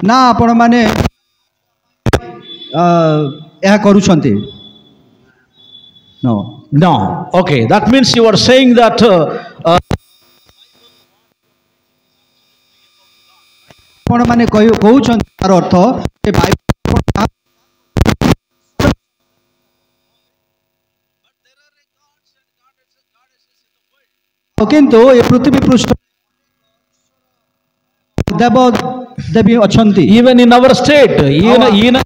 ना आपण माने यह करूछंती no No. Okay, that means you are saying that आपण माने कहउछंती तार अर्थ जे बाइबल किंतु ये पृथ्वी पृष्ठ देव देवी अछंती even in our state, even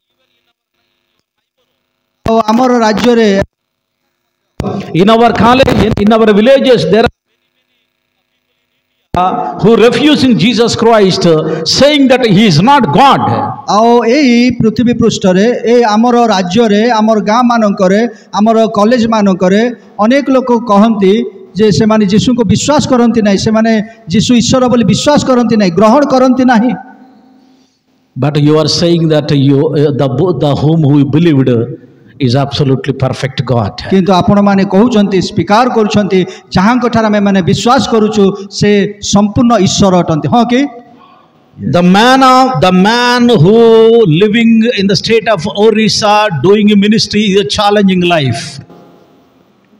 आमर राज्य रे in our college, in our villages, there are who refusing Jesus Christ, saying that he is not God. आओ एई पृथ्वी पृष्ठ रे ए आमर राज्य रे आमर गाँ मानक रे आमर कॉलेज मानक रे अनेक लोक कहंती जे से माने यीशु को विश्वास करंती नाही से माने यीशु ईश्वर बोली विश्वास करंती नाही ग्रहण करंती नाही But you are saying that you the whom who believed is absolutely perfect God. किंतु आपण माने कहउचंती स्वीकार करूचंती जहां कोठार में माने विश्वास करूछु से संपूर्ण ईश्वर अटंती हां कि The man who living in the state of Orissa doing ministry is a challenging life.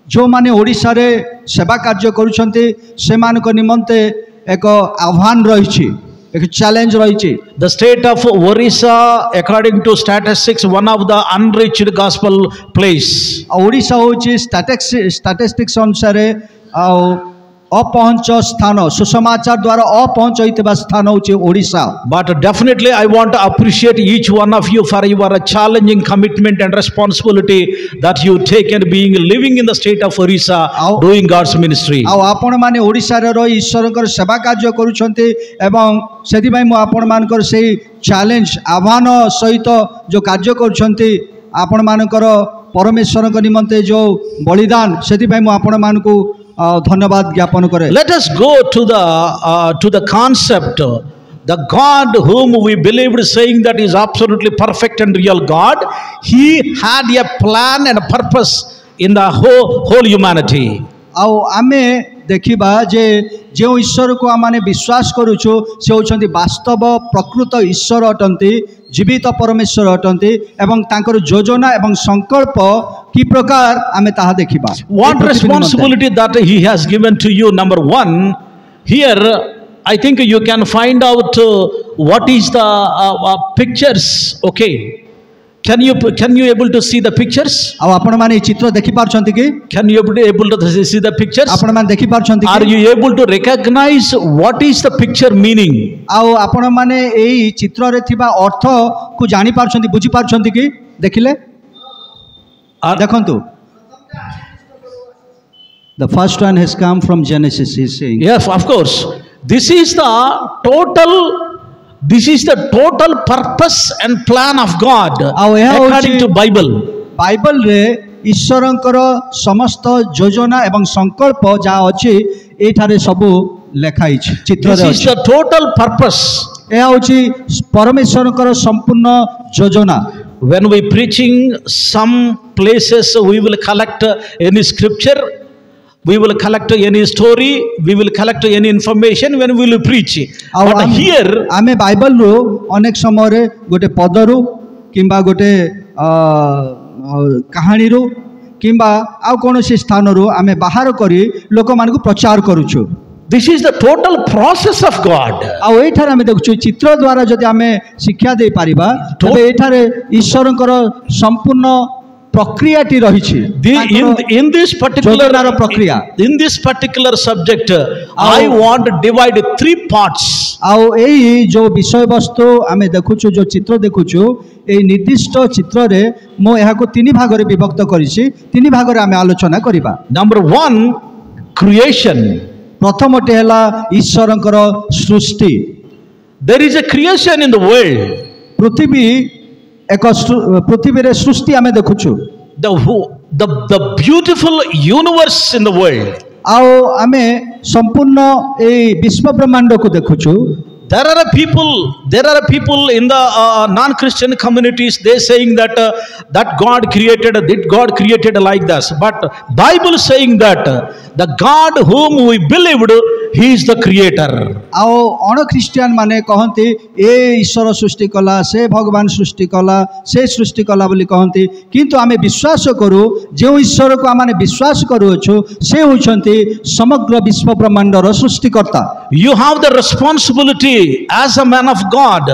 जो माने ओडिसा रे सेवा कार्य करूचंती से मानक निमंते एक आह्वान रहिछि एक चैलेंज रहिछि The state of Orissa, according to statistics, one of the unreached gospel place. Odisha होछि स्टैटिस्टिक्स अनुसार अपहंच स्थान सुसमाचार द्वारा अपहंच होइतबा स्थान होछि Odisha But definitely I want to appreciate each one of you for your challenging commitment and responsibility that you take in being living in the state of Orissa doing God's ministry. आ आपण माने ओडिसा रे रही ईश्वरकर सेवा कार्य करूछंती एवं सेति भाई मु आपण मानकर सेही चैलेंज आह्वान सहित जो कार्य करूछंती आपण मानकर परमेश्वरक निमंते जो बलिदान सेति भाई मु आपण मानको धन्यवाद ज्ञापन करे Let us go to the concept, the God whom we believed, saying that is absolutely perfect and real God. He had a plan and a purpose in the whole humanity. आओ आमे देखिबा जे जो ईश्वर को आमाने विश्वास करूछु से होछंती वास्तव प्रकृत ईश्वर अटंती जीवित परमेश्वर अटंती एवं तांकर योजना एवं संकल्प की प्रकार आमे ताहा देखिबा What responsibility that he has given to you? Number one, here I think you can find out what is the pictures. Okay, can you able to see the pictures? आ आपण माने चित्र देखि पारछंती कि Can you able to see the pictures? आपण माने देखि पारछंती Are you able to recognize what is the picture meaning? आओ आपण माने एई चित्र रे थिबा अर्थ को जानि पारछंती बुझी पारछंती कि देखिले देखंतु The first one has come from Genesis, he is saying. Yes, of course. This is the total purpose and plan of God according to Bible. Bible रे ईश्वरंकर समस्त योजना एवं संकल्प जा अछि एठारे सब लेखाई छै चित्र रे This is the total purpose. एहा होछि परमेश्वरंकर संपूर्ण योजना When we preaching some places, we will collect any scripture, we will collect any story, we will collect any information when we will preach. But here आमे Bible रो अनेक समय रे गोटे पदरु किंबा गोटे कहानी रो किंबा आ कोनोसी स्थान रो आमे बाहर करी लोक मान को प्रचार करूछु this is the total process of God. आ एठार आमे देखुछु चित्र द्वारा जदि आमे शिक्षा दे पारिबा तबे एठारे ईश्वरंकर संपूर्ण प्रक्रियाटी रही in this particular subject I want to divide 3 parts. आओ एई जो विषय वस्तु आमे देखुछु जो चित्र देखुछु ए निर्दिष्ट चित्र रे मो एहा को 3 भाग रे विभक्त करिछि 3 भाग रे आमे आलोचना करिबा Number 1, creation. प्रथमटे हला ईश्वरंकर सृष्टि There is a creation in the world. पृथ्वी एक पृथ्वी रे सृष्टि आमे देखुछु the beautiful universe in the world. आओ आमे संपूर्ण ए विश्व ब्रह्मांड को देखुछु There are people in the non-Christian communities. They saying that that God created like this. But Bible saying that the God whom we believed, He is the creator. आओ अण Christian माने कहते ए ईश्वर सृष्टि कला से भगवान सृष्टि कला से सृष्टि कला बोली कहते किंतु आमे विश्वास करू जो ईश्वर को आमे विश्वास करूछु से होछंती समग्र विश्व ब्रह्मांडर सृष्टिकर्ता. You have the responsibility as a man of God.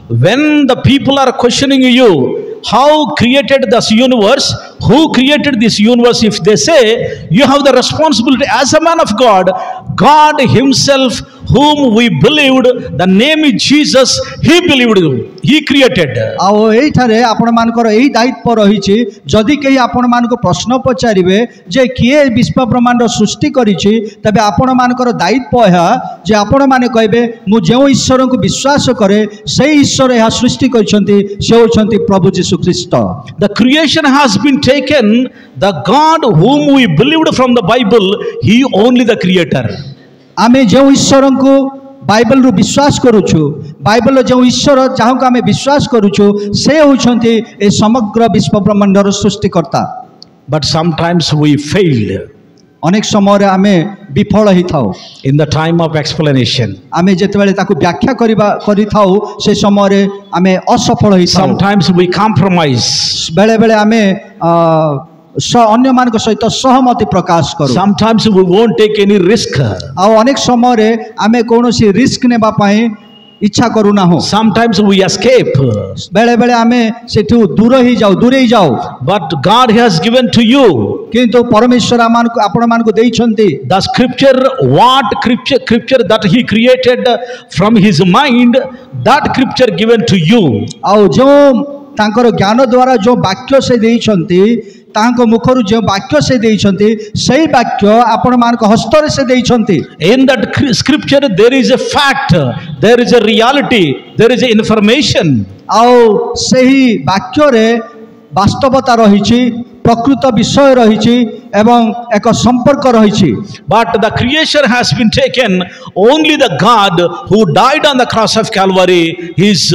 When the people are questioning you, how created this universe, who created this universe, if they say, you have the responsibility as a man of God. God Himself, whom we believed, the name is Jesus, He believed, He created. आओ एई थारे आपण मानकर एई दायित्व रहिछि जदि केही आपण मानको प्रश्न पचारिबे जे किए विश्व ब्रह्मांड सृष्टि करिछि तबे आपण मानकर दायित्व है जे आपण माने कहबे मु जेउ ईश्वर को विश्वास करे सेई ईश्वर एहा सृष्टि करिसंती से होछंती प्रभु यीशु ख्रीष्ट. The creation has been taken, the God whom we believed from the Bible, He only the creator. आमे जो ईश्वर को बाइबल रु विश्वास करूछु बाइबल जो ईश्वर जहाँ को आमे विश्वास करूछु से होछंती ए समग्र विश्व ब्रह्मांडर सृष्टिकर्ता. But sometimes we failed अनेक समय आमे विफल ही थाउ in the time of explanation. आमे जेतेबेले ताकु व्याख्या करि थाउ से समय आमे असफल ही थाउ. Sometimes we compromise. बेले बेले आमे अन्य मान सहित सहमति प्रकाश करू. Sometimes we won't take any risk. आ अनेक समय आमे कोनोसी रिस्क नेबा पई इच्छा करू ना हो. Sometimes we escape. बेले बेले आमे सेठू दूर ही जाऊ. But God has given to you किंतु परमेश्वर आपण मान को देइछंती the scripture, scripture that He created from His mind, that scripture given to you. आ जो तांकर ज्ञान द्वारा जो वाक्य से देइछंती तांको मुखरु जो वाक्य से देइछंती सही वाक्य आपण मान को हस्तर से देइछंती. In that scripture there is a fact, there is a reality, there is a information. आओ सही वाक्य रे वास्तवता रहिछि प्रकृत विषय रहिछि एवं एक संपर्क रहिछि. But the creation has been taken, only the God who died on the cross of Calvary, His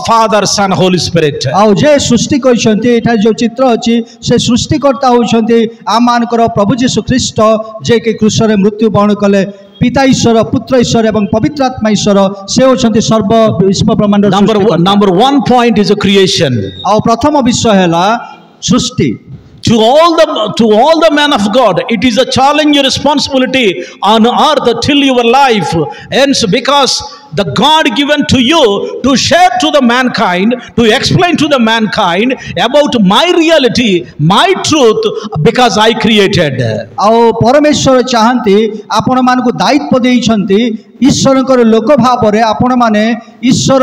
Father, Son, Holy Spirit. आओ जे सृष्टि करिसंती एटा जो चित्र अछि से सृष्टिकर्ता होछंती आम मानकर प्रभु यीशु ख्रीष्ट जे के क्रूस रे मृत्यु वरण कले. पिता ईश्वर पुत्र ईश्वर एवं पवित्र आत्मा ईश्वर से होछंती सर्व विश्व ब्रह्मांड. Number one point is a creation. आओ प्रथम विषय हैला सृष्टि. To all the men of God, it is a challenge, responsibility on earth till your life ends, because the God given to you to share to the mankind, to explain to the mankind about my reality, my truth, because I created. आओ परमेश्वर चाहती आपण मान को दायित्व देइछंती ईश्वर लोक भाव रे आपण माने ईश्वर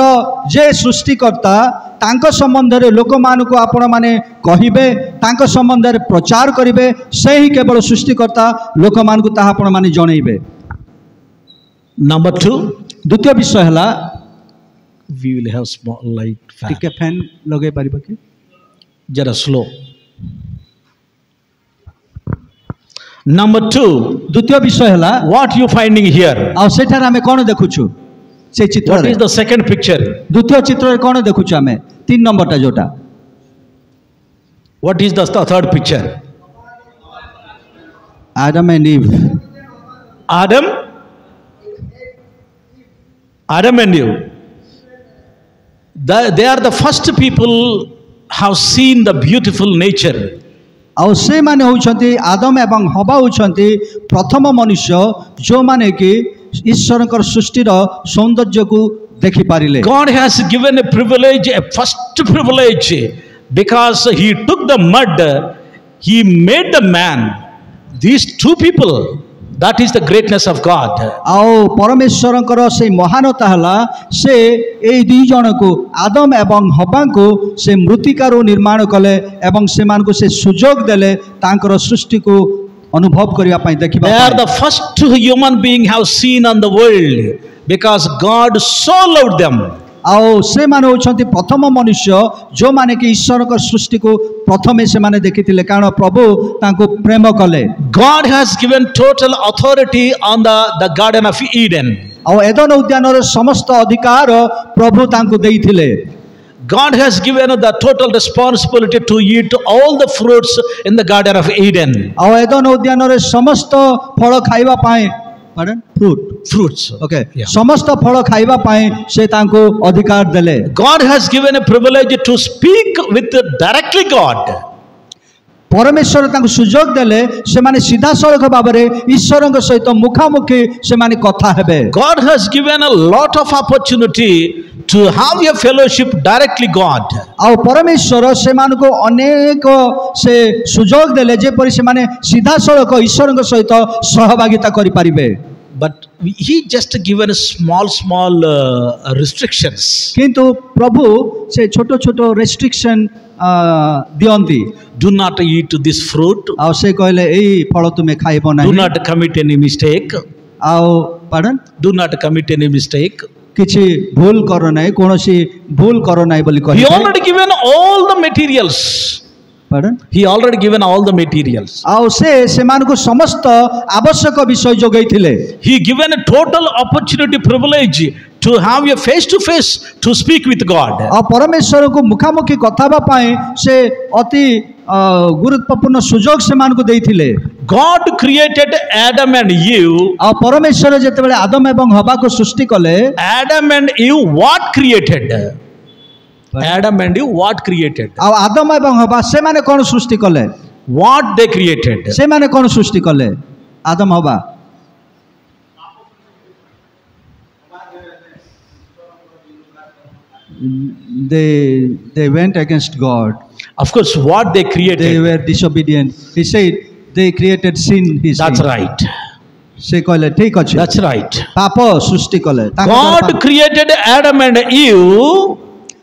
जे सृष्टिकर्ता तांको संबंध रे लोक मान को आपण माने कहिबे तांको संबंध रे प्रचार करिवे से ही केवल सृष्टिकर्ता लोक मान को ताहा आपण माने जणैबे. Number 2, द्वितीय विषय हला we will have small light fan. टिके फैन लगे परिबा के जरा slow. Number 2, द्वितीय विषय हला what you finding here? आ सेठार हमें कोन देखुछु से चित्र What रे is the second picture? द्वितीय चित्र रे कोन देखुछु हमें 3 नंबर टा जोटा. What is the third picture? Adam and ewe. Adam and Eve. They are the first people have seen the beautiful nature. आउ से माने होछंती आदम एवं हवा होछंती प्रथम मनुष्य जो माने कि ईश्वरकर सृष्टिर सौंदर्य को देखि पारिले. God has given a privilege, a first privilege, because He took the mud, He made the man. These two people, that is the greatness of God. आओ परमेश्वरकर से महानता हला से ए दुई जन को आदम एवं हवा को से मृत्तिकारु निर्माण कले एवं से मान को से सुजोग देले तांकर सृष्टि को अनुभव करिया पई देखिबा. They are the first human being have seen on the world, because God so loved them. ଆଉ ସେମାନେ ହେଉଛନ୍ତି ପ୍ରଥମ ମନୁଷ୍ୟ ଯେଉଁମାନେ କି ଈଶ୍ୱରଙ୍କ ସୃଷ୍ଟିକୁ ପ୍ରଥମେ ସେମାନେ ଦେଖିଥିଲେ, କାରଣ ପ୍ରଭୁ ତାଙ୍କୁ ପ୍ରେମ କଲେ। God has given total authority on the Garden of Eden. ଆଉ ଏଦନ ଉଦ୍ୟାନର ସମସ୍ତ ଅଧିକାର ପ୍ରଭୁ ତାଙ୍କୁ ଦେଇଥିଲେ। God has given the total responsibility to eat all the fruits in the Garden of Eden. ଆଉ ଏଦନ ଉଦ୍ୟାନରେ ସମସ୍ତ ଫଳ ଖାଇବା ପାଇଁ Fruits. Okay Yeah. ସମସ୍ତ ଫଳ ଖାଇବା ପାଇଁ ସେ ତାଙ୍କୁ ଅଧିକାର ଦେଲେ। God has given a privilege to speak with directly God. ପରମେଶ୍ୱର ତାଙ୍କୁ ସୁଯୋଗ ଦେଲେ ସେମାନେ ସିଧାସଳଖ ଭାବରେ ଈଶ୍ୱରଙ୍କ ସହିତ ମୁଖାମୁଖି ସେମାନେ କଥା ହେବେ। God has given a lot of opportunity to have a fellowship directly God. ଆଉ ପରମେଶ୍ୱର ସେମାନଙ୍କୁ ଅନେକ ସେ ସୁଯୋଗ ଦେଲେ ଯେପରି ସେମାନେ ସିଧାସଳଖ ଈଶ୍ୱରଙ୍କ ସହିତ ସହଭାଗିତା କରିପାରିବେ। But he just given small restrictions. କିନ୍ତୁ ପ୍ରଭୁ ସେ ଛୋଟ ଛୋଟ ରେଷ୍ଟ୍ରିକ୍ସନ୍ ଦିଅନ୍ତି। Do not eat this fruit. ଆଉ ସେ କହିଲେ ଏଇ ଫଳ ତୁମେ ଖାଇବ Do ନାହିଁ। not commit any mistake. ଆଉ ପାଡନ୍ Do not commit any mistake. କିଛି ଭୁଲ କର ନାହିଁ, କୌଣସି ଭୁଲ କର ନାହିଁ ବୋଲି He କହିଲେ। already given all the materials. ପାଡନ୍ He already given all the materials. ଆଉ ସେ ସେମାନଙ୍କୁ ସମସ୍ତ ଆବଶ୍ୟକ ବିଷୟ ଯୋଗାଇଥିଲେ। He given a total opportunity privilege to have a face to face to speak with God. ଆଉ ପରମେଶ୍ୱରକୁ ମୁଖାମୁଖି କଥା ହେବା ପାଇଁ ସେ ଅତି ଗୁରୁତ୍ୱପୂର୍ଣ୍ଣ ସୁଯୋଗ ସେମାନଙ୍କୁ ଦେଇଥିଲେ। God created Adam and Eve. ଆଉ ପରମେଶ୍ୱର ଯେତେବେଳେ ଆଦମ ଏବଂ ହବାକୁ ସୃଷ୍ଟି କଲେ, Adam and Eve what created? Adam and Eve what created? ଆଉ ଆଦମ ଏବଂ ହବା ସେମାନେ କ'ଣ ସୃଷ୍ଟି କଲେ? What they created? ସେମାନେ କ'ଣ ସୃଷ୍ଟି କଲେ? ଆଦମ ହବା they went against God. Of course, what they They created. were disobedient. He said they created sin. He That's said. right. ସେ କହିଲେ ଠିକ ଅଛି, That's right. ପାପ ସୃଷ୍ଟି କଲେ। ତାଙ୍କ ଦ୍ୱାରା God ପାପ। created Adam and Eve.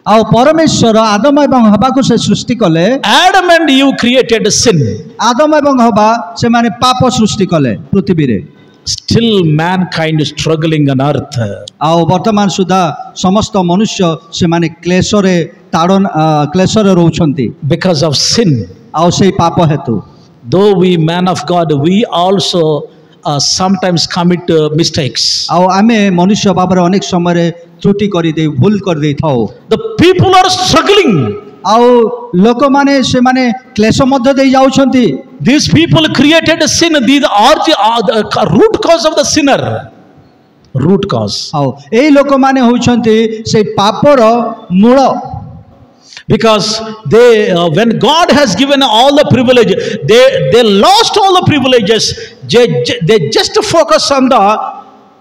ଆଉ ପରମେଶ୍ୱର ଆଦମ ଏବଂ ହବାକୁ ସେ ସୃଷ୍ଟି କଲେ। Adam and Eve created sin. Adam ଏବଂ ହବା ସେମାନେ ପାପ ସୃଷ୍ଟି କଲେ ପୃଥିବୀରେ। Still mankind is struggling on earth. ଆଉ ବର୍ତ୍ତମାନ ସୁଦ୍ଧା ସମସ୍ତ ମନୁଷ୍ୟ ସେମାନେ କ୍ଲେଶରେ ରହୁଛନ୍ତି Because of sin. ଆଉ ସେଇ ପାପ ହେତୁ। Though we man of God, we also sometimes commit mistakes. ଆଉ ଆମେ ମନୁଷ୍ୟ ଭାବରେ ଅନେକ ସମୟରେ ତ୍ରୁଟି କରିଦେଇ ଭୁଲ କରିଦେଇଥାଉ। The people are struggling. ଆଉ ଲୋକମାନେ ସେମାନେ କ୍ଲେଶ ମଧ୍ୟ ଦେଇ ଯାଉଛନ୍ତି। These people created sin. These are the root cause of the sinner. Root cause. ଆଉ ଏଇ ଲୋକମାନେ ହେଉଛନ୍ତି ସେଇ ପାପର ମୂଳ। Because when God has given all the privilege, they lost all the privileges. They just focus on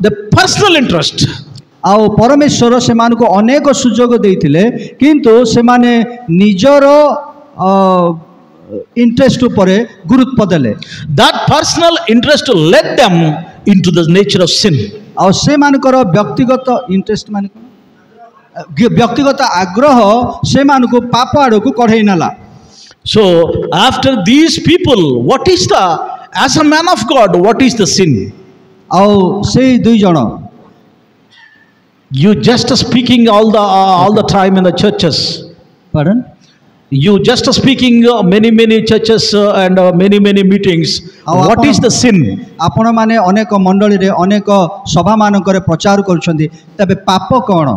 the personal interest. ଆଉ ପରମେଶ୍ୱର ସେମାନଙ୍କୁ ଅନେକ ସୁଯୋଗ ଦେଇଥିଲେ, କିନ୍ତୁ ସେମାନେ ନିଜର ଇଣ୍ଟରେଷ୍ଟ ଉପରେ ଗୁରୁତ୍ୱ ଦେଲେ। That personal interest led them into the nature of sin. ଆଉ ସେମାନଙ୍କର ବ୍ୟକ୍ତିଗତ ଇଣ୍ଟରେଷ୍ଟ ମାନେ କ'ଣ? ବ୍ୟକ୍ତିଗତ ଆଗ୍ରହ ସେମାନଙ୍କୁ ପାପ ଆଡ଼କୁ କଢ଼େଇ ନେଲା। So after these people, what is as a man of God, what is the sin? ଆଉ ସେଇ ଦୁଇ ଜଣ You just speaking all the time in the churches. Pardon? You just speaking many churches and many meetings. What is the sin? ଆପଣମାନେ ଅନେକ ମଣ୍ଡଳୀରେ ଅନେକ ସଭାମାନଙ୍କରେ ପ୍ରଚାର କରୁଛନ୍ତି, ତେବେ ପାପ କ'ଣ?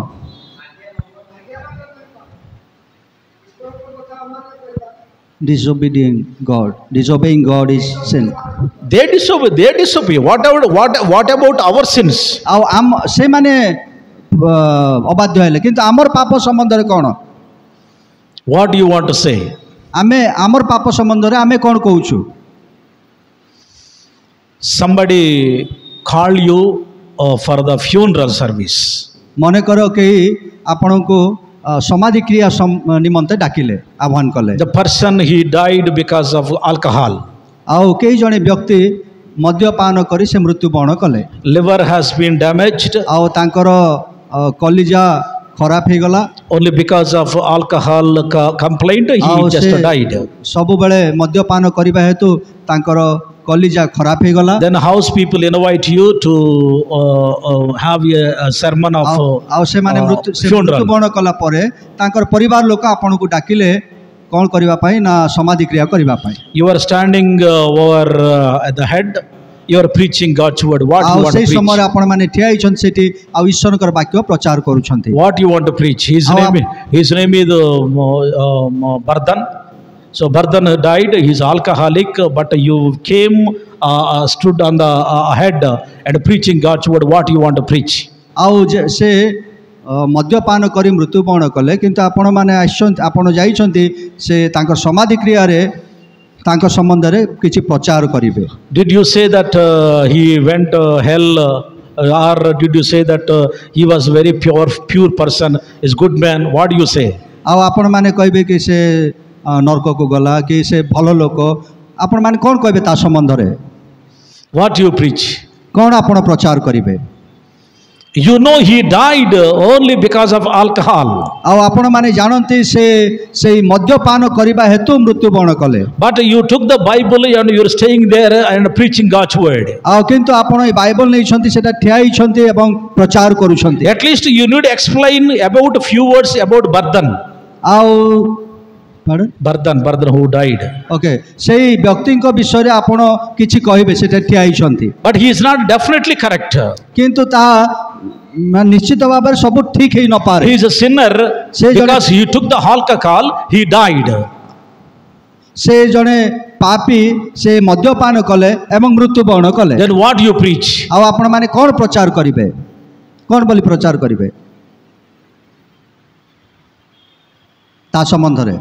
Disobeying God is sin. They disobey. What about our sins? ଆଉ ସେମାନେ ଅବାଧ୍ୟ ହେଲେ, କିନ୍ତୁ ଆମର ପାପ ସମ୍ବନ୍ଧରେ କ'ଣ? What do you want to say? ଆମେ ଆମର ପାପ ସମ୍ବନ୍ଧରେ ଆମେ କ'ଣ କହୁଛୁ? Somebody call you for the funeral service. ମନେକର କେହି ଆପଣଙ୍କୁ ସମାଧି କ୍ରିୟା ନିମନ୍ତେ ଡାକିଲେ, ଆହ୍ୱାନ କଲେ। The person he died because of alcohol. ଆଉ କେହି ଜଣେ ବ୍ୟକ୍ତି ମଦ୍ୟପାନ କରି ସେ ମୃତ୍ୟୁବରଣ କଲେ। Liver has been damaged. ଆଉ ତାଙ୍କର କଲିଜା ଖରାପ ହେଇଗଲା। Only because of alcohol complaint he just died. ସବୁବେଳେ ମଦ୍ୟପାନ କରିବା ହେତୁ ତାଙ୍କର କଲିଜା ଖରାପ ହେଇଗଲା। Then house people invite you to have a sermon of ଆଉ ସେମାନେ funeral. ମୃତ୍ୟୁବରଣ କଲା ପରେ ତାଙ୍କର ପରିବାର ଲୋକ ଆପଣଙ୍କୁ ଡାକିଲେ କ'ଣ କରିବା ପାଇଁ ନା ସମାଧି କ୍ରିୟା କରିବା ପାଇଁ। You are standing over at the head. You are preaching God's word. What you ଆଉ want to ସେଇ preach? ସମୟରେ ଆପଣମାନେ ଠିଆ ହେଇଛନ୍ତି ସେଠି ଆଉ ଈଶ୍ୱରଙ୍କର ବାକ୍ୟ ପ୍ରଚାର କରୁଛନ୍ତି। What you want to preach? His name is Bardhan. So Bardhan died. He's alcoholic, but you came, stood on the head and preaching God's word. What you want to preach? ଆଉ ସେ ମଦ୍ୟପାନ କରି ମୃତ୍ୟୁବରଣ କଲେ କିନ୍ତୁ ଆପଣମାନେ ଆସିଛନ୍ତି ଆପଣ ଯାଇଛନ୍ତି ସେ ତାଙ୍କ ସମାଧି କ୍ରିୟାରେ ତାଙ୍କ ସମ୍ବନ୍ଧରେ କିଛି ପ୍ରଚାର କରିବେ। Did you say that he went hell, or did you say that he was very pure person, is good man? What do you say? ଆଉ ଆପଣମାନେ କହିବେ କି ସେ ନରକକୁ ଗଲା କି ସେ ଭଲ ଲୋକ, ଆପଣମାନେ କ'ଣ କହିବେ ତା ସମ୍ବନ୍ଧରେ? What do you preach? କ'ଣ ଆପଣ ପ୍ରଚାର କରିବେ? You know he died only because of alcohol. ଆଉ ଆପଣମାନେ ଜାଣନ୍ତି ସେ ସେଇ ମଦ୍ୟପାନ କରିବା ହେତୁ ମୃତ୍ୟୁବରଣ କଲେ। But you took the Bible and you're staying there and preaching God's word. ଆଉ କିନ୍ତୁ ଆପଣ ଏଇ ବାଇବଲ ନେଇଛନ୍ତି ସେଟା ଠିଆ ହେଇଛନ୍ତି ଏବଂ ପ୍ରଚାର କରୁଛନ୍ତି। At least you need to explain about a few words about Bardhan. ଆଉ Bardhan who died. ଓକେ ସେଇ ବ୍ୟକ୍ତିଙ୍କ ବିଷୟରେ ଆପଣ କିଛି କହିବେ ସେଟା ଠିଆ ହେଇଛନ୍ତି। But he is not definitely correct. କିନ୍ତୁ ତାହା ନିଶ୍ଚିତ ଭାବରେ ସବୁ ଠିକ ହେଇ ନପାରେ। He is a sinner because he took the alcohol, he died. ସେ ଜଣେ ପାପୀ ସେ ମଦ୍ୟପାନ କଲେ ଏବଂ ମୃତ୍ୟୁବରଣ କଲେ। Then what do you preach? ଆଉ ଆପଣମାନେ କ'ଣ ପ୍ରଚାର କରିବେ? କ'ଣ ବୋଲି ପ୍ରଚାର କରିବେ ତା ସମ୍ବନ୍ଧରେ?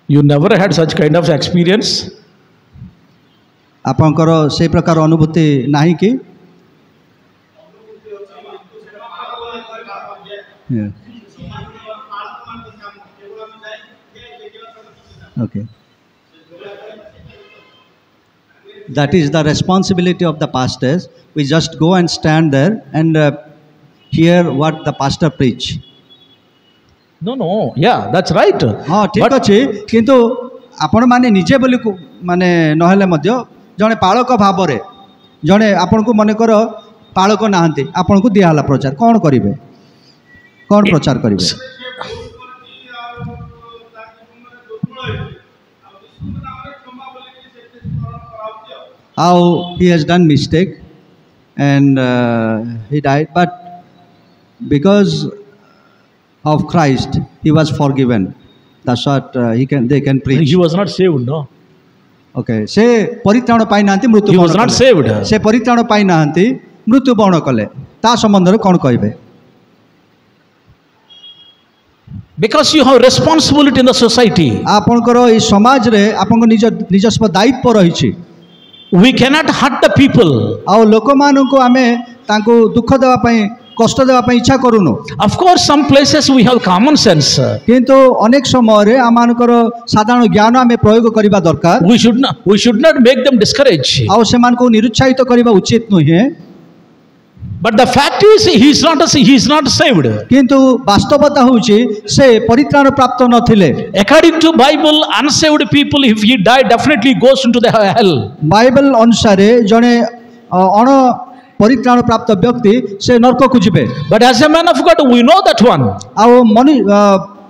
You never had such kind of experience? ଆପଣଙ୍କର ସେଇ ପ୍ରକାର ଅନୁଭୂତି ନାହିଁ କି? Okay. That is the responsibility of the pastors. We just go and stand there and hear what the pastor preach. No, yeah, that's right. ହଁ ଠିକ ଅଛି କିନ୍ତୁ ଆପଣମାନେ ନିଜେ ବୋଲି ମାନେ ନହେଲେ ମଧ୍ୟ ଜଣେ ପାଳକ ଭାବରେ ଜଣେ ଆପଣଙ୍କୁ ମନେକର ପାଳକ ନାହାନ୍ତି ଆପଣଙ୍କୁ ଦିଆହେଲା ପ୍ରଚାର କ'ଣ କରିବେ? କ'ଣ ପ୍ରଚାର କରିବେ? How he has done mistake and he died, but because of Christ he was forgiven. That's what they can preach. He was not saved, no. Okay, ସେ ପରିତ୍ରାଣ ପାଇନାହାନ୍ତି He was ମୃତ୍ୟୁବରଣ not କଲେ। saved. ସେ ପରିତ୍ରାଣ ପାଇନାହାନ୍ତି ମୃତ୍ୟୁବରଣ କଲେ ତା ସମ୍ବନ୍ଧରେ କ'ଣ କହିବେ? Because you have responsibility in the society. ଆପଣଙ୍କର ଏଇ ସମାଜରେ ଆପଣଙ୍କ ନିଜସ୍ୱ ଦାୟିତ୍ୱ ରହିଛି। We cannot hurt the people. ଆଉ ଲୋକମାନଙ୍କୁ ଆମେ ତାଙ୍କୁ ଦୁଃଖ ଦେବା ପାଇଁ କଷ୍ଟ ଦେବା ପାଇଁ ଇଚ୍ଛା କରୁନୁ। Of course, some places we have common sense. କିନ୍ତୁ ଅନେକ ସମୟରେ ଆମମାନଙ୍କର ସାଧାରଣ ଜ୍ଞାନ ଆମେ ପ୍ରୟୋଗ କରିବା ଦରକାର। We should not make them discourage. ଆଉ ସେମାନଙ୍କୁ ନିରୁତ୍ସାହିତ କରିବା ଉଚିତ ନୁହେଁ। But the fact is he is not saved. କିନ୍ତୁ ବାସ୍ତବତା ହେଉଛି ସେ ପରିତ୍ରାଣ ପ୍ରାପ୍ତ ନଥିଲେ। According to Bible, unsaved people, if he die, definitely goes into the hell. Bible ଅନୁସାରେ ଜଣେ ଅଣ ପରିତ୍ରାଣ ପ୍ରାପ୍ତ ବ୍ୟକ୍ତି ସେ ନରକକୁ ଯିବେ। But as a man of God, we know that one. ଆଉ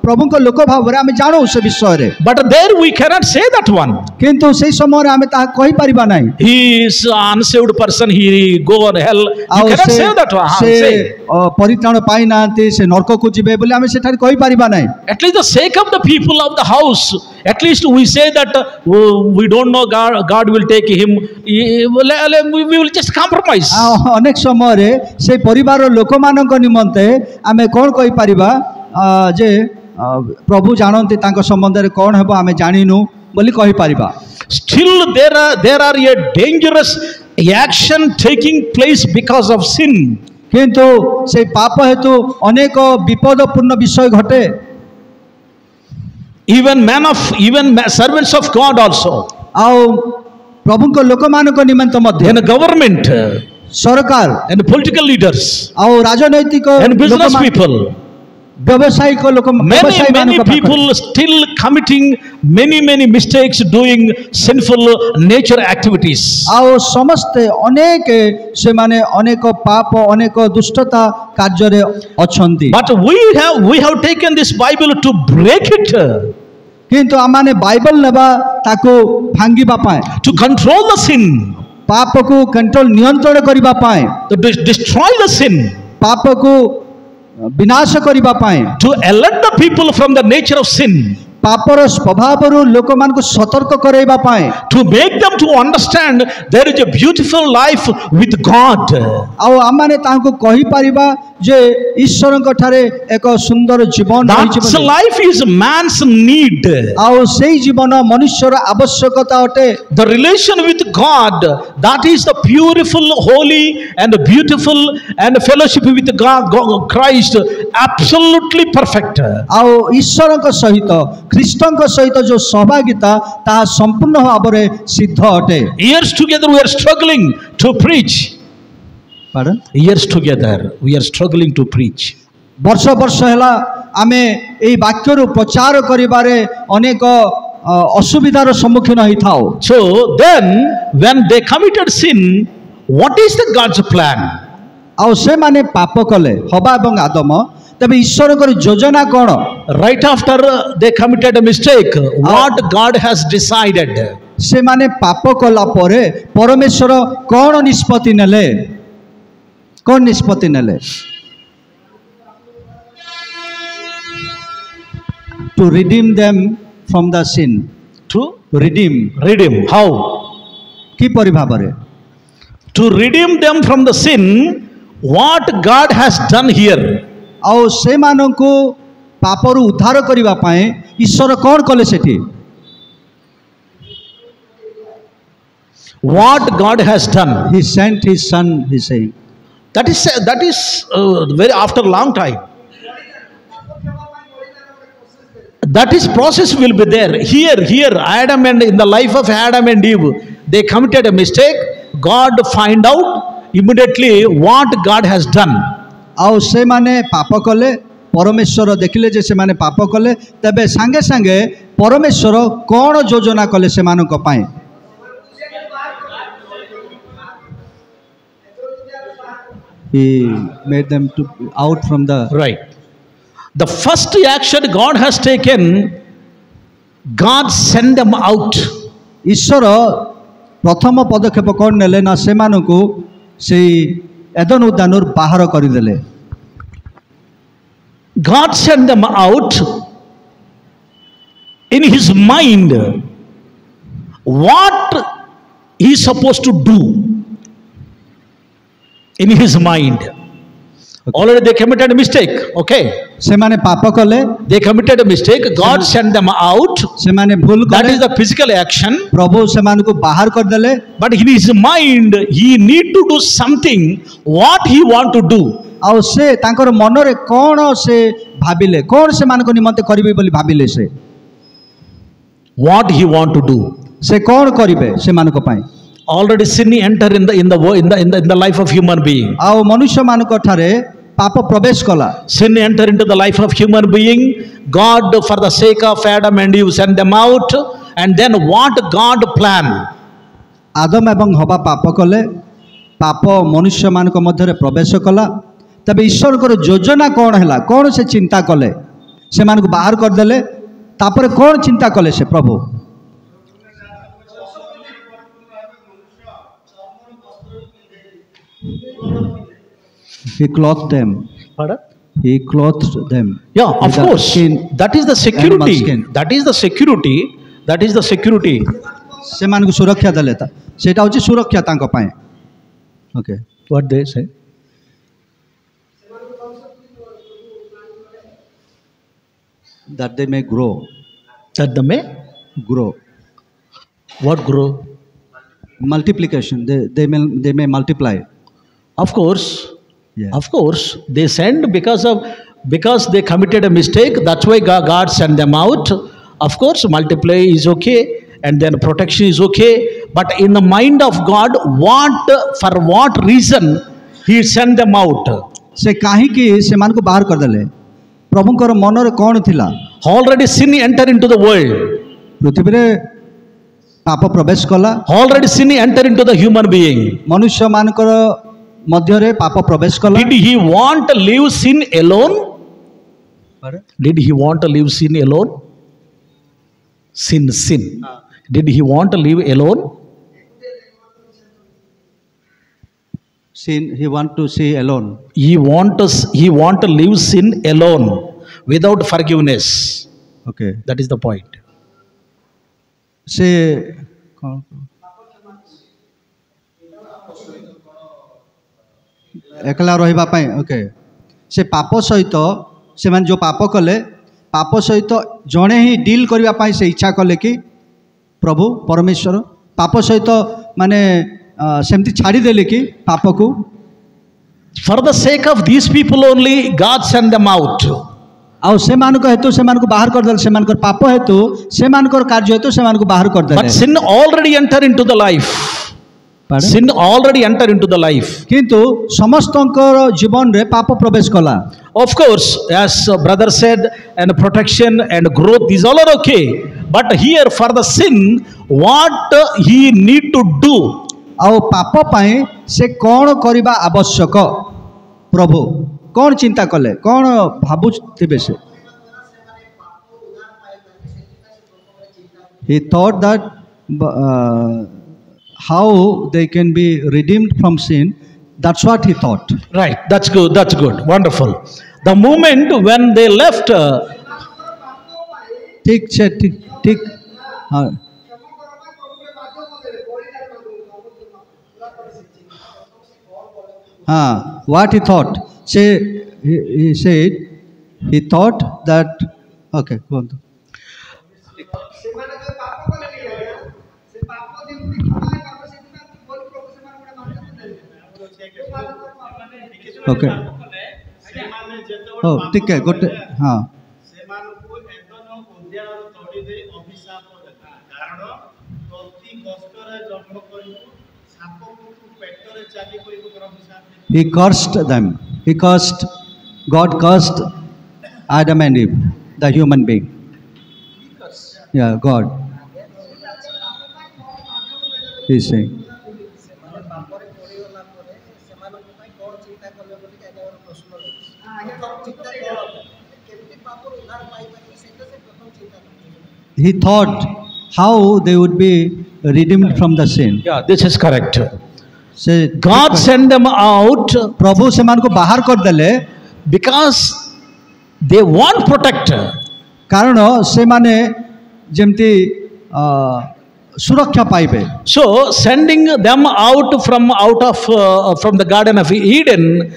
ପ୍ରଭୁଙ୍କ ଲୋକ ଭାବରେ ଆମେ ଜାଣୁ ସେ ବିଷୟରେ। But there we cannot say that one. କିନ୍ତୁ ସେଇ ସମୟରେ ଆମେ ତାହା କହିପାରିବା ନାହିଁ। He is unsaved person, he go on hell. You cannot say that one. ସେ ପରିତ୍ରାଣ ପାଇନାହାନ୍ତି ସେ ନରକକୁ ଯିବେ ବୋଲି ଆମେ ସେଠାରେ କହିପାରିବା ନାହିଁ। At least the sake of the people of the house, at least we say that we don't know God will take him. We will just compromise. ଅନେକ ସମୟରେ ସେ ପରିବାର ଲୋକମାନଙ୍କ ନିମନ୍ତେ ଆମେ କ'ଣ କହିପାରିବା ଯେ ପ୍ରଭୁ ଜାଣନ୍ତି ତାଙ୍କ ସମ୍ବନ୍ଧରେ କ'ଣ ହେବ ଆମେ ଜାଣିନୁ ବୋଲି କହିପାରିବା। Still there are a dangerous action taking place because of sin. କିନ୍ତୁ ସେ ପାପ ହେତୁ ଅନେକ ବିପଦପୂର୍ଣ୍ଣ ବିଷୟ ଘଟେ। Even servants of God also. ଆଉ ପ୍ରଭୁଙ୍କ ଲୋକମାନଙ୍କ ନିମନ୍ତେ ମଧ୍ୟ And government, ସରକାର and political leaders, ଆଉ ରାଜନୈତିକ and business people. व्यावसायिक लोक व्यवसायी Many मानक पाखरे people still committing many mistakes, doing sinful nature activities. आओ समस्ते अनेक से माने अनेक पाप अनेक दुष्टता कार्य रे अछंती But we have taken this Bible to break it, किंतु आमाने बाइबल नेबा ताको भांगिबा पाए to control the sin, पाप को कंट्रोल नियंत्रण करिबा पाए to destroy the sin, पाप को विनाश करिबा पाए to alert the people from the nature of sin, पापर स्वभावरु लोक मान को सतर्क करैबा पाए to make them to understand there is a beautiful life with God. आओ आमाने ताको कहि परिबा जे ईश्वरक ठारे एक सुंदर जीवन रहिछि That बोली life is man's need. आओ सेही जीवन मनुष्यर आवश्यकता अटे The relation with God, that is the beautiful, holy, and beautiful, and fellowship with God, Christ, absolutely perfect. आओ ईश्वरक सहित ख्रीष्टक सहित जो सहभागिता ताहा संपूर्ण भावरे सिद्ध अटे Years together we are struggling to preach. Pardon? Years together we are struggling to preach. वर्ष वर्ष हैला आमे एई वाक्यरु प्रचार करिबारे अनेक असुविधार सम्मुखीन होई थाओ So then, when they committed sin, what is the God's plan? आओ से माने पाप कले हवा एवं आदम तबे ईश्वरकर योजना कोन Right after they committed a mistake, what God has decided? से माने पाप कला परे परमेश्वर कोन निष्पत्ति नेले कोन निष्पत्ति नेले to redeem them from the sin To redeem redeem. How? की परिभाबरे To redeem them from the sin, what God has done here? आओ से माननको पापरु उद्धार करिबा पाए ईश्वर कोन कले सेठी What God has done? he sent his son he say That is very after long time. That is process will be there. Here, Adam and in the life of Adam and Eve, they committed a mistake. God find out immediately what God has done. आओ से माने पाप कले परमेश्वर देखिले जे से माने पाप कले तबे संगे संगे परमेश्वर कोन योजना कले से मानक पाए he made them to out from the Right. The first action God has taken, God sent them out. ईश्वर प्रथम पदक्षेप कोन नेले ना से मानकु से एदन उद्यानर बाहर करिदेले God sent them out in his mind what he is supposed to do in his mind. Already they committed a mistake. Okay. से माने पाप कले They committed a mistake. God sent them out. से माने भूल That कले is the physical action. प्रभु से मानकु बाहर कर देले But in his mind, he need to do something what he want to do. आउ से तांकर मनरे कोन से भाबिले कोन से मानको निमंते करिवे बोली भाबिले से What he want to do. से कोन करिवे से मानको पाए Already sin enter in the life of human being. आउ मनुष्य मानको ठारे पाप प्रवेश कला Sin enter into the life of human being. God, for the sake of Adam and Eve, send them out. And then what God plan? आदम एवं हवा पाप कले पाप मनुष्य मानक मध्य प्रवेश कला तबे ईश्वर को योजना कौन है कौन से चिंता कले से मानक बाहर कर देले तापर कौन चिंता कले से प्रभु he clothed them Pardon? he clothed them Yeah, of with the course. skin, That is the animal security. skin. That is the security. That is the security. से मानक सुरक्षा देले ता सेटा होची सुरक्षा तांको पाए okay What they say? that they may grow That the may? grow What grow? multiplication they may multiply Of course. yeah Of course. They send because they committed a mistake. That's why God sent them out. Of course, multiply is okay. And then protection is okay. But in the mind of God, for what reason He sent them out? से काहे कि से मान को बाहर कर देले प्रभुंकर मनरे कौन थिला Already sin entered into the world. पृथ्वी रे पाप प्रवेश कला Already sin entered into the human being. मनुष्य मानकर मध्य रे पाप प्रवेश कला Did he want to leave sin alone? Did he want to leave sin alone? Sin. Did he want to live alone? sin he want to see alone He want to leave sin alone without forgiveness. okay That is the point. से एकला रहिबा पई okay से पाप सहित से मान जो पाप कले पाप सहित जणे ही डील करबा पई से इच्छा कले कि प्रभु परमेश्वर पाप सहित माने सेमती छाड़ी देले कि पाप को For the sake of these people only, God sent them out. आउ से मान को हेतु से मान को बाहर कर देले से मान को पाप हेतु से मान को कार्य हेतु से मान को बाहर कर देले But sin already entered into the life. Pardon? Sin already entered into the life. किंतु समस्तंकर जीवन रे पाप प्रवेश कला Of course, as brother said, and protection and growth, these all are okay. But here for the sin, what he need to do? आउ पाप पाए से कौन करबा आवश्यक प्रभु कौन चिंता कले कौन भाबुथिबे से he thought that how they can be redeemed from sin. That's what he thought. Right, that's good, wonderful. The moment when they left, ठीक छे ठीक हाँ हाँ what he thought say he said he thought that okay go on. Okay oh ठीक है good हाँ he cursed them God cursed Adam and Eve the human being yeah God he's saying he thought how they would be redeemed from the sin. yeah, this is correct. से God sent them out प्रभु से मान को बाहर कर देले because they want protect. कारण से माने जेमती सुरक्षा पाइबे. So sending them out from the Garden of Eden,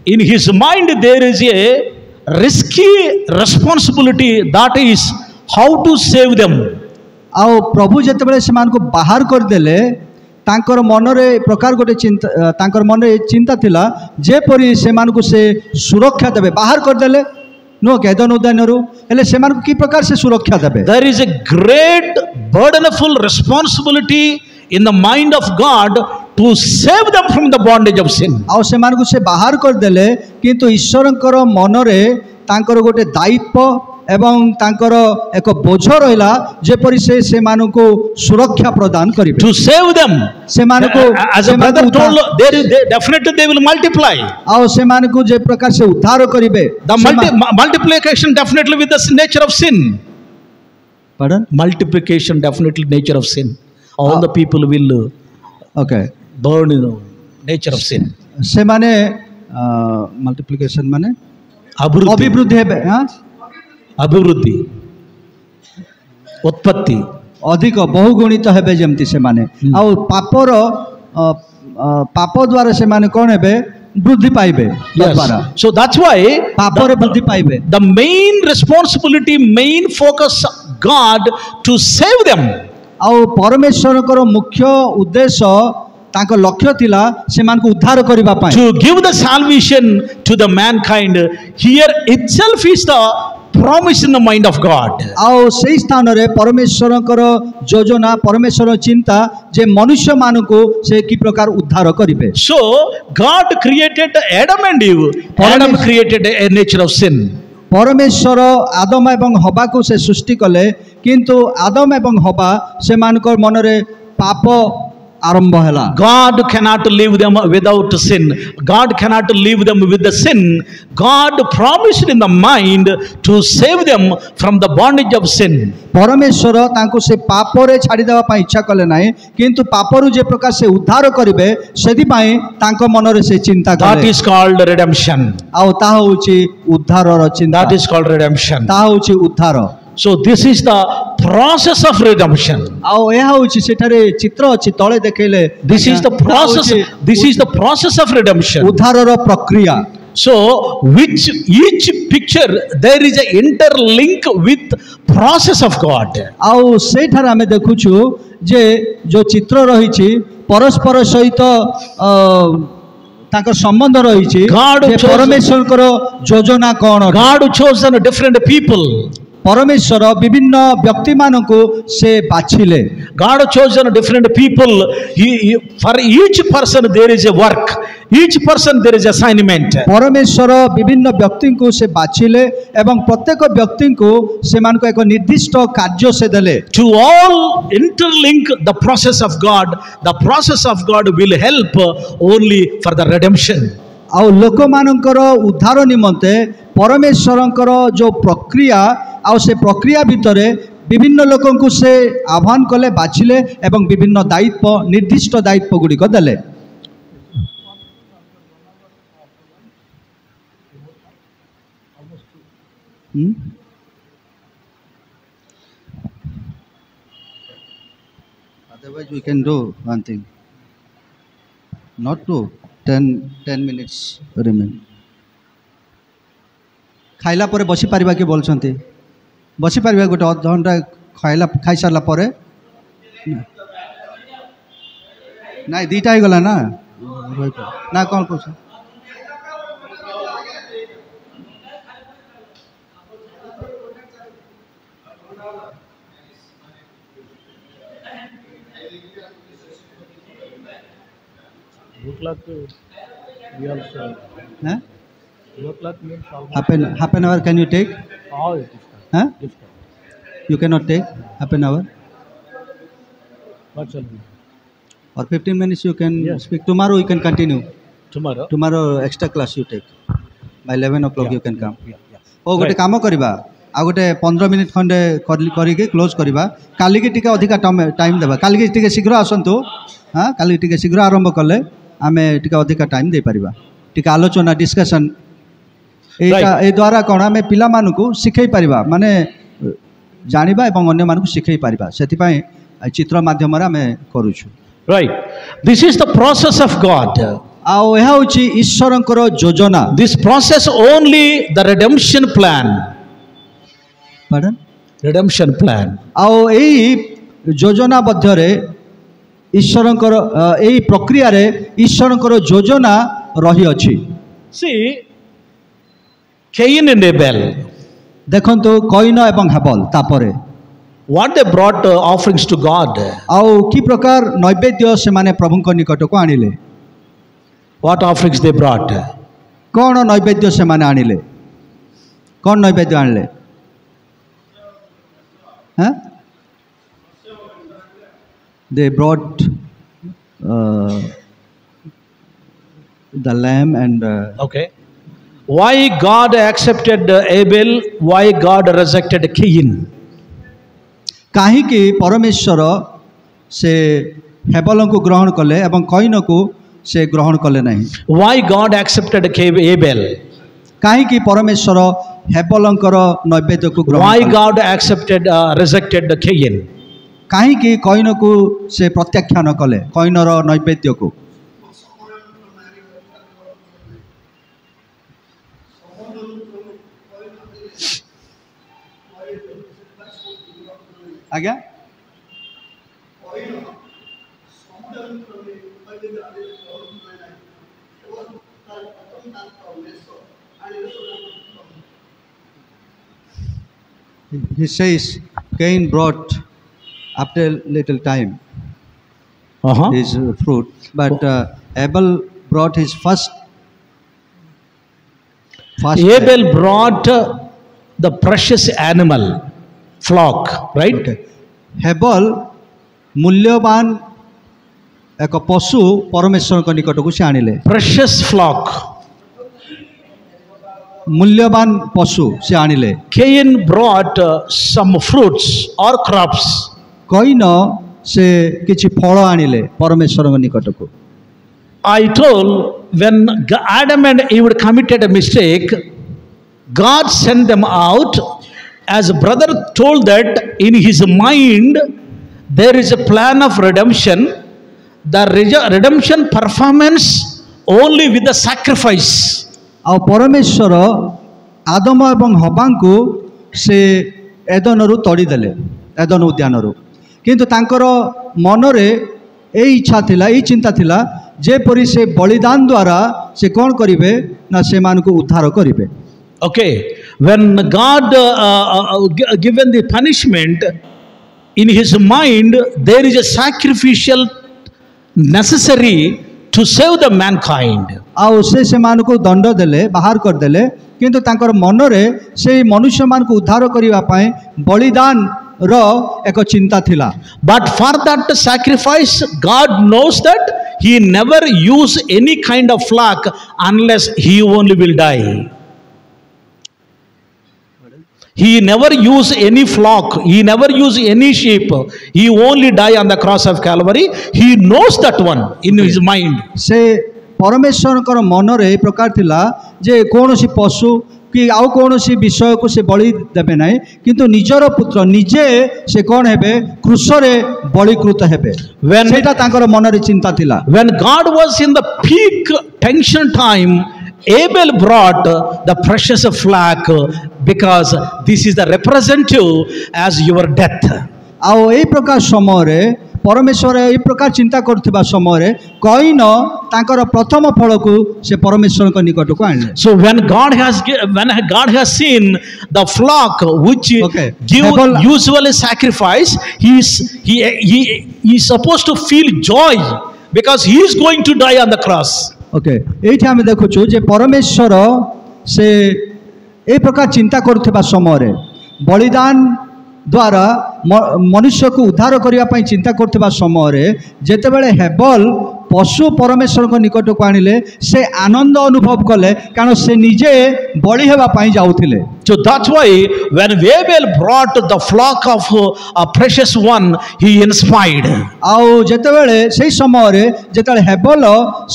in his mind there is a risky responsibility, that is how to save them. आउ प्रभु जेतेबेले से मान को बाहर कर देले तांकर मनरे प्रकार गोटे चिंता तांकर मनरे चिंता थिला जेपरि से मान को से सुरक्षा देबे बाहर कर देले नो केदन उदानरु एले से मान को की प्रकार से सुरक्षा देबे. There is a great burdenful responsibility in the mind of God to save them from the bondage of sin. आउ से मान को से बाहर कर देले किंतु ईश्वरंकर मनरे तांकर गोटे दायित्व एवं तांकर एक बोझ रहिला जेपरि से मानको सुरक्षा प्रदान करिबे. To save them, से मानको as a brother told, definitely they will multiply. आउ से मानको जे प्रकार से उद्धार करिबे. The multiplication definitely with the nature of sin. Pardon? Multiplication definitely nature of sin. All the people will okay burn in the nature of sin. से माने multiplication माने अभिवृद्धि अभिवृद्धि हेबे. हां अभिवृद्धि उत्पत्ति अधिक बहुगुणित हेबे जेमती से माने आउ पापर पाप द्वारा से माने कोन हेबे वृद्धि पाइबे द्वारा. So that's why पापर वृद्धि पाइबे. the main responsibility, main focus God to save them. आउ परमेश्वर को मुख्य उद्देश्य तांको लक्ष्य थिला से मान को उद्धार करिबा पाए. To give the salvation to the mankind, here itself is the promise in the mind of God. आउ से स्थान रे परमेश्वर कर योजना परमेश्वर चिंता जे मनुष्य मान को से की प्रकार उद्धार करिबे. So God created Adam and Eve. Adam created a nature of sin. परमेश्वर आदम एवं हवा को से सृष्टि कले किंतु आदम एवं हवा से मानकर मनरे पाप आरंभ हैला। God cannot leave them without sin. God cannot leave them with the sin. God promised in the mind to save them from the bondage of sin. परमेश्वर तांको से पाप रे छाड़ी देवा पई इच्छा कले नाही किंतु पापरु जे प्रकार से उद्धार करिवे सेदि पई तांको मनरे से चिंता That कले। is called redemption. आउ ता होउची उद्धार रो चिंता। That is called redemption. ता होउची उद्धार। So this is the process of redemption. आउ एहा होउची सेठारे चित्र अछि तळे देखैले। This is the process. This is the process of redemption. उद्धार रो प्रक्रिया। So which each picture there is a interlink with process of God. आउ सेठार आमे देखुछु जे जो चित्र रहिछि परस्पर सहित ताकर संबंध रहिछि God जे chose- परमेश्वर करो योजना कोन। God chosen different people. परमेश्वर विभिन्न व्यक्ति मानकु से बाछिले। God chosen different people. For each person there is a work. Each person there is assignment. परमेश्वर विभिन्न व्यक्ति को से बाछिले एवं प्रत्येक व्यक्ति को से मान को एक निर्दिष्ट कार्य से देले। To all interlink the process of God. The process of God will help only for the redemption. आउ लोक मानकर उद्धार निमंते परमेश्वरंकर जो प्रक्रिया आउ से प्रक्रिया भितरे विभिन्न लोकों को से आह्वान कले बाछिले एवं विभिन्न दायित्व निर्दिष्ट दायित्व गुड़िक देले। Otherwise we can do one thing. Not to 10 minutes remain. खाइला परे बसी पारिबा के बोलछंती बसी पारिबा गोटे अध घंटा खाइला खाइ सारला परे नाइ दीटा ही गला ना ना कौन कुछ हैं half an hour can you take? Huh? You cannot take half an hour or 15 minutes you can speak. Tomorrow you can continue. Tomorrow extra class you take by 11 o'clock you can come. ओ गोटे काम करबा आ गोटे 15 minute खंडे करी के close करबा काली के टिके अधिका टाइम देबा काली के टिके शीघ्र आसंतु हां काली टिके शीघ्र आरंभ करले आमे टिके अधिका टाइम दे परिबा टिके आलोचना डिस्कशन ए द्वारा कौन आम पिला मानकु शिखई पारिबा माने जानिबा एवं अन्य मानकु शिखई पारिबा सेति पई चित्र माध्यम रे आमे करूछु। Right. This is the process of God. आउ एहा होची ईश्वरंकर योजना। This process only the redemption plan. Pardon? Redemption plan. आउ एई योजना मध्य रे ईश्वरंकर एई प्रक्रिया रे ईश्वरंकर योजना रही अछि। See, Cain and Abel. देखंतु कईन एवं हेबल तापरे What they brought offerings to God. आउ की प्रकार नैवेद्य से माने प्रभुଙ୍କ निकट को आनिले। What offerings they brought? कौन नैवेद्य से माने आनिले कौन नैवेद्य आनिले हैं? They brought the lamb and Okay. Why God accepted Abel? Why God rejected Cain? काहे कि परमेश्वर से हेबल को ग्रहण कले एवं कईन को से ग्रहण कले नहीं। Why God accepted Abel? काहे कि परमेश्वर हेबलंकर नैवेद्य को ग्रहण Why कले। God accepted rejected Cain? काहे कि कईन को से प्रत्याख्यान कले कईनर नैवेद्य को। आज्ञा He says Cain brought after little time his fruit, but Abel brought his first. Abel brought the precious animal, flock, right? Hebbal ମୂଲ୍ୟବାନ ଏକ ପଶୁ ପରମେଶ୍ୱରଙ୍କ ନିକଟକୁ ସେ ଆଣିଲେ। Precious flock. ମୂଲ୍ୟବାନ ପଶୁ ସେ ଆଣିଲେ। Cain brought some fruits or crops. କଇନ ସେ କିଛି ଫଳ ଆଣିଲେ ପରମେଶ୍ୱରଙ୍କ ନିକଟକୁ। I told when Adam and Eve committed a mistake, God sent them out. As brother told that in his mind there is a plan of redemption. The redemption performance only with the sacrifice. ଆଉ ପରମେଶ୍ୱର Adam ଏବଂ ହବାଙ୍କୁ ସେ ଏଦନରୁ ତଡ଼ିଦେଲେ, Eden ଉଦ୍ୟାନରୁ। କିନ୍ତୁ ତାଙ୍କର ମନରେ ଏଇ ଇଚ୍ଛା ଥିଲା, ଏଇ ଚିନ୍ତା ଥିଲା ଯେପରି ସେ ବଳିଦାନ ଦ୍ୱାରା ସେ କ'ଣ କରିବେ ନା ସେମାନଙ୍କୁ ଉଦ୍ଧାର କରିବେ। Okay, when God given the punishment, in his mind there is a sacrificial necessary to save the mankind. ଆଉ ସେ ସେମାନଙ୍କୁ ଦଣ୍ଡ ଦେଲେ, ବାହାର କରିଦେଲେ, କିନ୍ତୁ ତାଙ୍କର ମନରେ ସେଇ ମନୁଷ୍ୟମାନଙ୍କୁ ଉଦ୍ଧାର କରିବା ପାଇଁ ବଳିଦାନର ଏକ ଚିନ୍ତା ଥିଲା। But for that sacrifice, God knows that he never use any kind of flock unless he only will die. He never use any flock, he never use any sheep, he only die on the cross of Calvary. He knows that one in his mind. ସେ ପରମେଶ୍ୱରଙ୍କର ମନରେ ଏ ପ୍ରକାର ଥିଲା ଯେ କୌଣସି ପଶୁ କି ଆଉ କୌଣସି ବିଷୟକୁ ସେ ବଳି ଦେବେ ନାହିଁ, କିନ୍ତୁ ନିଜର ପୁତ୍ର ନିଜେ ସେ କ'ଣ ହେବେ, କୃଷରେ ବଳିକୃତ ହେବେ। ସେଇଟା ତାଙ୍କର ମନରେ ଚିନ୍ତା ଥିଲା। When God was in the peak tension time, Abel brought the precious flock because this is the representative as your death. ଆଉ ଏଇ ପ୍ରକାର ସମୟରେ ପରମେଶ୍ୱର ଏଇ ପ୍ରକାର ଚିନ୍ତା କରୁଥିବା ସମୟରେ କଇନ ତାଙ୍କର ପ୍ରଥମ ଫଳକୁ ସେ ପରମେଶ୍ୱରଙ୍କ ନିକଟକୁ ଆଣିଲେ। So when God has seen the flock which give usually sacrifice, he is supposed to feel joy because he is going to die on the cross. Okay, ଏଇଠି ଆମେ ଦେଖୁଛୁ ଯେ ପରମେଶ୍ୱର ସେ ଏଇ ପ୍ରକାର ଚିନ୍ତା କରୁଥିବା ସମୟରେ ବଳିଦାନ ଦ୍ୱାରା ମନୁଷ୍ୟକୁ ଉଦ୍ଧାର କରିବା ପାଇଁ ଚିନ୍ତା କରୁଥିବା ସମୟରେ ଯେତେବେଳେ ହେବଲ ପଶୁ ପରମେଶ୍ୱରଙ୍କ ନିକଟକୁ ଆଣିଲେ ସେ ଆନନ୍ଦ ଅନୁଭବ କଲେ, କାରଣ ସେ ନିଜେ ବଳି ହେବା ପାଇଁ ଯାଉଥିଲେ। So that's why when Abel brought the flock of a precious one, he inspired. ଆଉ ଯେତେବେଳେ ସେଇ ସମୟରେ ଯେତେବେଳେ ହେବଲ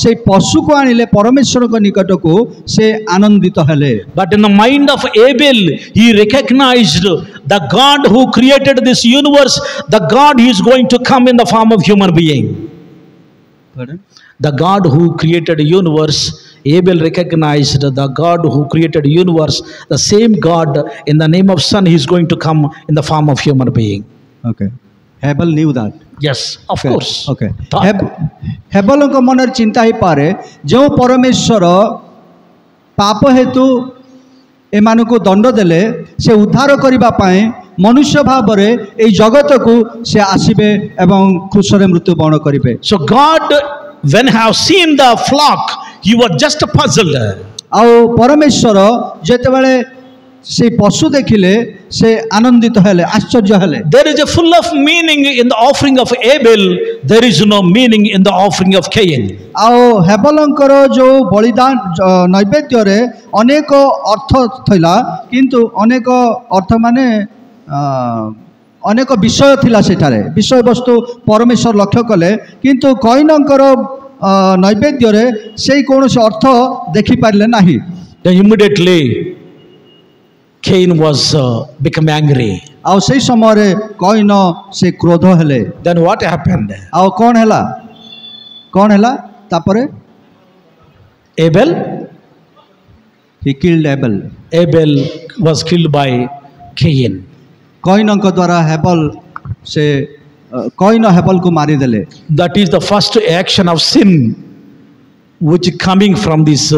ସେଇ ପଶୁକୁ ଆଣିଲେ ପରମେଶ୍ୱରଙ୍କ ନିକଟକୁ ସେ ଆନନ୍ଦିତ ହେଲେ। But in the mind of Abel, he recognized the God who created this universe, the God who is going to come in the form of human being. Pardon? The God who created the universe, Abel recognized the God who created the universe, the same God in the name of Son, he is going to come in the form of human being. Okay. Abel knew that. Yes, of course. Okay. ହେବଲଙ୍କ ମନରେ ଚିନ୍ତା ହେଇପାରେ ଯେଉଁ ପରମେଶ୍ୱର ପାପ ହେତୁ ଏମାନଙ୍କୁ ଦଣ୍ଡ ଦେଲେ, ସେ ଉଦ୍ଧାର କରିବା ପାଇଁ ମନୁଷ୍ୟ ଭାବରେ ଏଇ ଜଗତକୁ ସେ ଆସିବେ ଏବଂ କ୍ରୁଶରେ ମୃତ୍ୟୁବରଣ କରିବେ। So God, when have seen the flock, he was just puzzled. ଆଉ ପରମେଶ୍ୱର ଯେତେବେଳେ ସେ ପଶୁ ଦେଖିଲେ ସେ ଆନନ୍ଦିତ ହେଲେ, ଆଶ୍ଚର୍ଯ୍ୟ ହେଲେ। There is a full of meaning in the offering of Abel, there is no meaning in the offering of Cain. ଆଉ ହେବଲଙ୍କର ଯେଉଁ ବଳିଦାନ ନୈବେଦ୍ୟରେ ଅନେକ ଅର୍ଥ ଥିଲା, କିନ୍ତୁ ଅନେକ ଅର୍ଥ ମାନେ ଅନେକ ବିଷୟ ଥିଲା ସେଠାରେ, ବିଷୟବସ୍ତୁ ପରମେଶ୍ୱର ଲକ୍ଷ୍ୟ କଲେ, କିନ୍ତୁ କଇନଙ୍କର ନୈବେଦ୍ୟରେ ସେଇ କୌଣସି ଅର୍ଥ ଦେଖିପାରିଲେ ନାହିଁ। Then immediately Cain was become angry. ଆଉ ସେଇ ସମୟରେ କଇନ ସେ କ୍ରୋଧ ହେଲେ। Then what happened? ଆଉ କ'ଣ ହେଲା, କ'ଣ ହେଲା ତାପରେ? Abel? He killed Abel. Abel was killed by Cain. କଇନଙ୍କ ଦ୍ୱାରା ହେବଲ ସେ କଇନ ହେବଲକୁ ମାରିଦେଲେ। That is the first action of sin which coming from this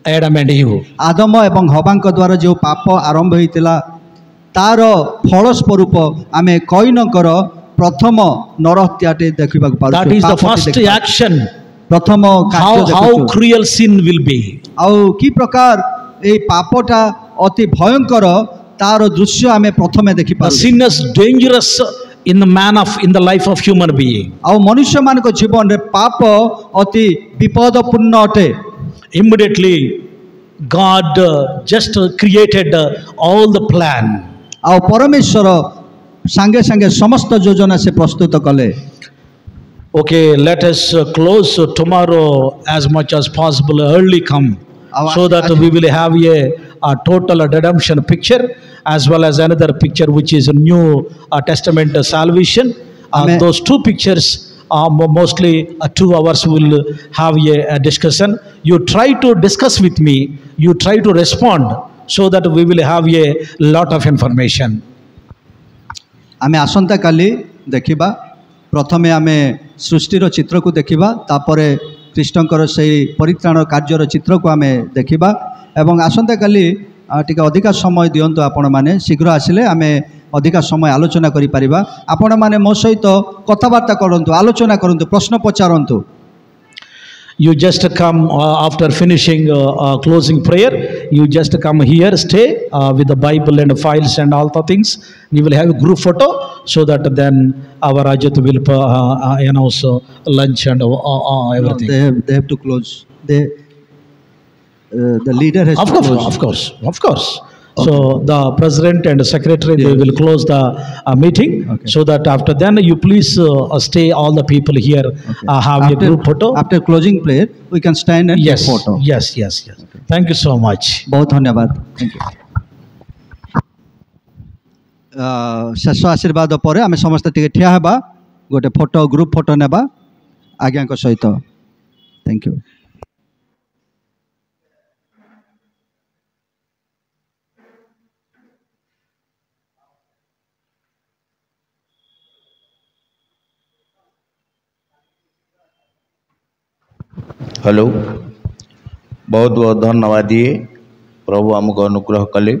Adam and Eve. Adam ଏବଂ ହବାଙ୍କ ଦ୍ୱାରା ଯେଉଁ ପାପ ଆରମ୍ଭ ହୋଇଥିଲା ତାର ଫଳ ସ୍ୱରୂପ ଆମେ କଇନଙ୍କର ପ୍ରଥମ ନରହତ୍ୟାଟେ ଦେଖିବାକୁ ପାଉଛୁ। That is the first action. ପ୍ରଥମ How cruel sin will be. ଆଉ କି ପ୍ରକାର ଏଇ ପାପଟା ଅତି ଭୟଙ୍କର तार दृश्य आमे प्रथमे देखि The पारु sin is dangerous in the life of human being. आ मनुष्य मान को जीवन रे पाप अति विपदपूर्ण अटे Immediately, God just created all the plan. आ परमेश्वर संगे संगे समस्त योजना से प्रस्तुत कले Okay, let us close tomorrow as much as possible, early come, so that we will have a total redemption picture as well as another picture which is a New Testament salvation. Amen. Those two pictures, mostly 2 hours, will have a discussion. You try to discuss with me, you try to respond, so that we will have a lot of information. आमे आसंता काली देखिबा प्रथमे आमे सृष्टिर चित्र को देखिबा तापरे कृष्णकर से परित्राण career चित्र को आमे देखिबा एवं आसंता काली टिके अधिका समय दियंतु आपण माने शीघ्र आसिले आमे अधिका समय आलोचना करि परिबा आपण माने मो सहित कथाबार्ता करंतु आलोचना करंतु प्रश्न पचारंतु You just come after finishing closing prayer. You just come here, stay with the Bible and files and all the things. We will have a group photo, so that then our Rajat will announce lunch and everything. They have to close. The leader has to close. Of course. So the president and secretary, they will close the meeting. Okay. So that after then you please stay all the people here, have a group photo. After closing prayer, we can stand and Yes, take photo. yes. Okay. Thank you so much. बहुत धन्यवाद. Thank you. शेष आशीर्वाद पर आम समस्त टिके ठिया हेबा गोटे फोटो ग्रुप फोटो नेबा आज्ञा को सहित. Thank you. हेलो बहुत बहुत धन्यवाद दिए प्रभु हमको अनुग्रह कले